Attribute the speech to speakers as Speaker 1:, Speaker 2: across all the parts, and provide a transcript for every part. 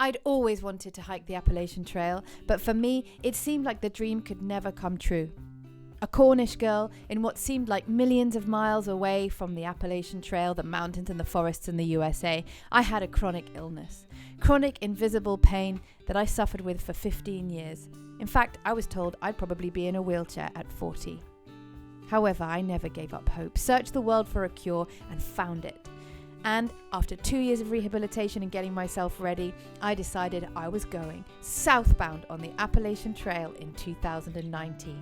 Speaker 1: I'd always wanted to hike the Appalachian Trail, but for me, it seemed like the dream could never come true. A Cornish girl in what seemed like millions of miles away from the Appalachian Trail, the mountains and the forests in the USA, I had a chronic illness. Chronic invisible pain that I suffered with for 15 years. In fact, I was told I'd probably be in a wheelchair at 40. However, I never gave up hope, searched the world for a cure, and found it. And after 2 years of rehabilitation and getting myself ready, I decided I was going southbound on the Appalachian Trail in 2019.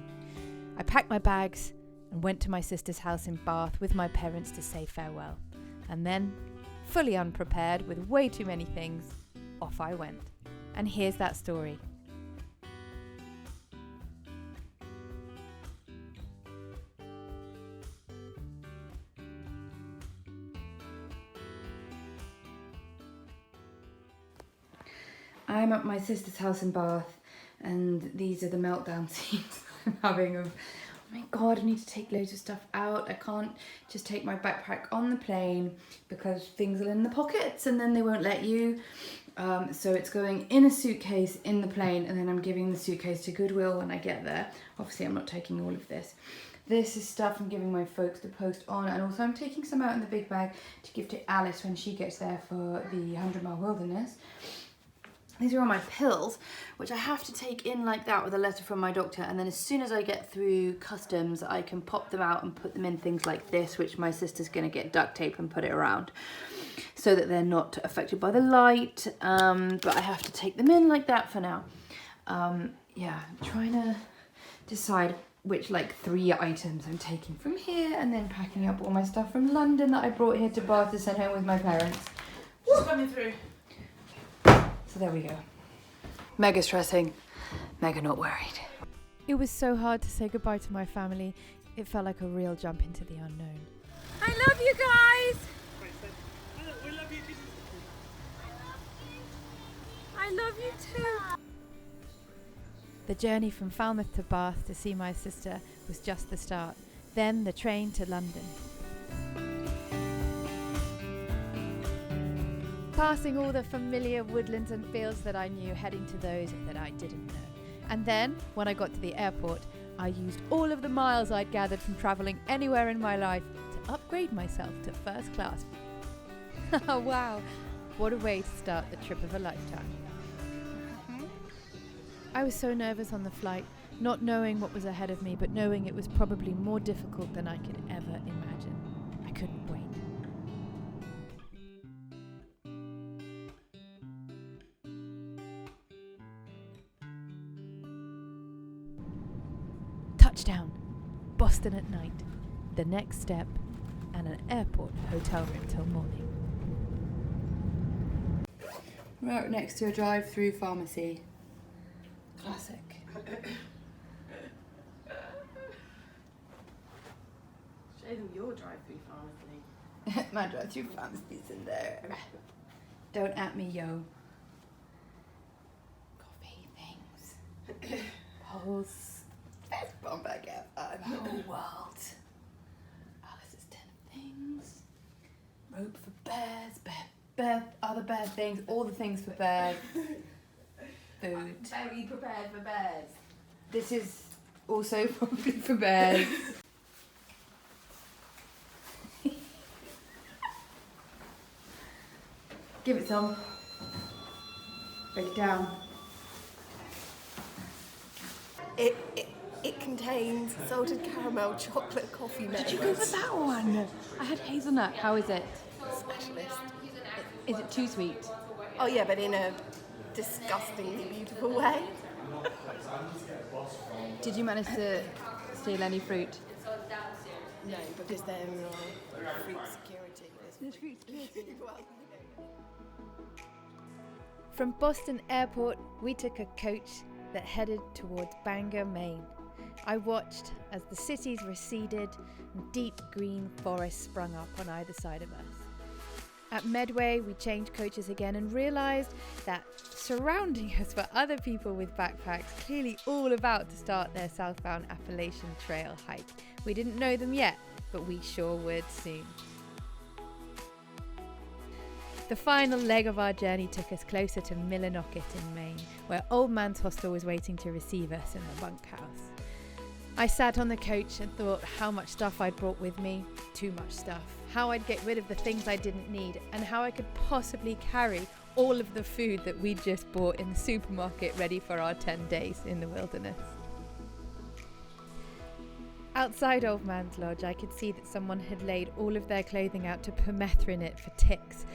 Speaker 1: I packed my bags and went to my sister's house in Bath with my parents to say farewell. And then, fully unprepared with way too many things, off I went. And here's that story. I'm at my sister's house in Bath, and these are the meltdown scenes I'm having of, oh my god, I need to take loads of stuff out. I can't just take my backpack on the plane because things are in the pockets and then they won't let you. So it's going in a suitcase in the plane, and then I'm giving the suitcase to Goodwill when I get there. Obviously I'm not taking all of this. This is stuff I'm giving my folks to post on, and also I'm taking some out in the big bag to give to Alice when she gets there for the 100-mile wilderness. These are all my pills, which I have to take in like that with a letter from my doctor, and then as soon as I get through customs, I can pop them out and put them in things like this, which my sister's going to get duct tape and put it around so that they're not affected by the light, but I have to take them in like that for now. Yeah, I'm trying to decide which like 3 items I'm taking from here, and then packing up all my stuff from London that I brought here to Bath to send home with my parents.
Speaker 2: Just coming through.
Speaker 1: So there we go. Mega stressing, mega not worried. It was so hard to say goodbye to my family. It felt like a real jump into the unknown. I love you guys!
Speaker 2: We love you too.
Speaker 1: I love you too! The journey from Falmouth to Bath to see my sister was just the start. Then the train to London. Passing all the familiar woodlands and fields that I knew, heading to those that I didn't know. And then, when I got to the airport, I used all of the miles I'd gathered from travelling anywhere in my life to upgrade myself to first class. Wow, what a way to start the trip of a lifetime. I was so nervous on the flight, not knowing what was ahead of me, but knowing it was probably more difficult than I could ever imagine. I couldn't wait. Touchdown, Boston at night, the next step, and an airport hotel room till morning. Right next to a drive-through pharmacy. Classic.
Speaker 2: Show them your drive-through pharmacy.
Speaker 1: My drive-through pharmacy's in there. Don't at me, yo. Coffee things. Pulse. Best bomb bag ever in the whole world. Alice's 10 things. Rope for bears. Other bear things. All the things for bears. Food.
Speaker 2: Very prepared for bears.
Speaker 1: This is also probably for bears. Give it some. Break it down.
Speaker 3: It contains salted caramel chocolate coffee mix.
Speaker 1: Did you go for that one? I had hazelnut. How is it?
Speaker 3: Specialist.
Speaker 1: Is it too sweet?
Speaker 3: Oh yeah, but in a disgustingly beautiful way.
Speaker 1: Did you manage to steal any fruit?
Speaker 3: No, because they're fruit security.
Speaker 1: There's fruit security.
Speaker 3: Well,
Speaker 1: From Boston Airport, we took a coach that headed towards Bangor, Maine. I watched as the cities receded and deep green forests sprung up on either side of us. At Medway, we changed coaches again and realised that surrounding us were other people with backpacks, clearly all about to start their southbound Appalachian Trail hike. We didn't know them yet, but we sure would soon.
Speaker 4: The final leg of our journey took us closer to Millinocket in Maine, where Old Man's Hostel was waiting to receive us in the bunkhouse. I sat on the coach and thought how much stuff I'd brought with me, too much stuff, how I'd get rid of the things I didn't need, and how I could possibly carry all of the food that we'd just bought in the supermarket ready for our 10 days in the wilderness. Outside Old Man's Lodge, I could see that someone had laid all of their clothing out to permethrin it for ticks.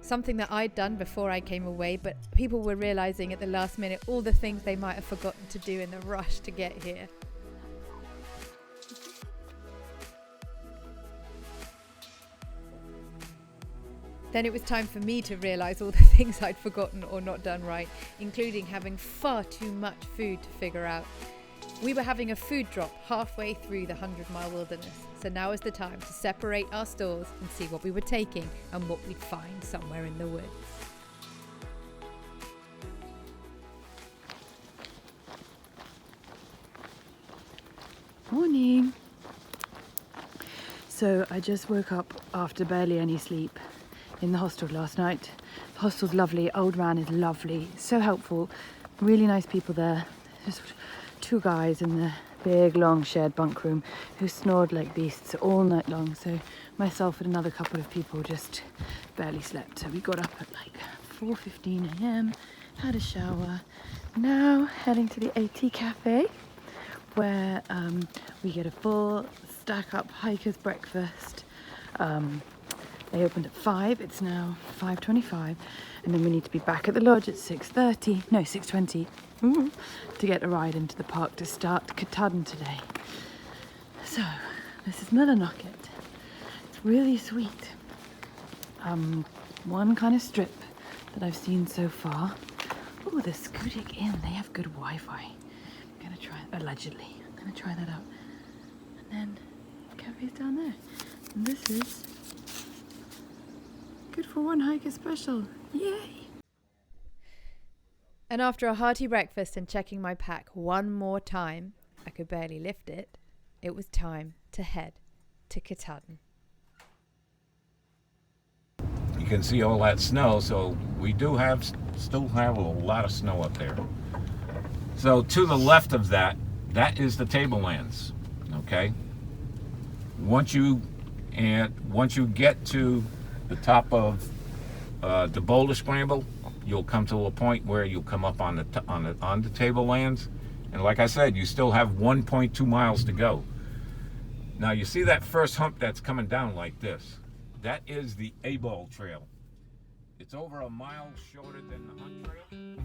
Speaker 4: Something that I'd done before I came away, but people were realising at the last minute all the things they might have forgotten to do in the rush to get here. Then it was time for me to realise all the things I'd forgotten or not done right, including having far too much food to figure out. We were having a food drop halfway through the 100-mile wilderness, so now is the time to separate our stores and see what we were taking and what we'd find somewhere in the woods.
Speaker 1: Morning. So I just woke up after barely any sleep in the hostel last night. The hostel's lovely, Old Man is lovely, so helpful, really nice people there. Just 2 guys in the big long shared bunk room who snored like beasts all night long, so myself and another couple of people just barely slept. So we got up at like 4:15 a.m, had a shower, now heading to the AT Cafe where we get a full stack up hiker's breakfast. They opened at 5, it's now 5:25, and then we need to be back at the lodge at 6:20 to get a ride into the park to start Katahdin today. So this is Millinocket. It's really sweet. One kind of strip that I've seen so far. Oh, the Skutik Inn, they have good Wi-Fi. I'm gonna try, allegedly, I'm gonna try that out. And then the cafe's down there. And this is good for one hiker special. Yay!
Speaker 4: And after a hearty breakfast and checking my pack one more time, I could barely lift it, it was time to head to Katahdin.
Speaker 5: You can see all that snow, so we do still have a lot of snow up there. So to the left of that is the tablelands, okay? Once you get to the top of the boulder scramble, you'll come to a point where you'll come up on the tablelands, and like I said, you still have 1.2 miles to go. Now you see that first hump that's coming down like this? That is the Appalachian Trail. It's over a mile shorter than the Hunt Trail.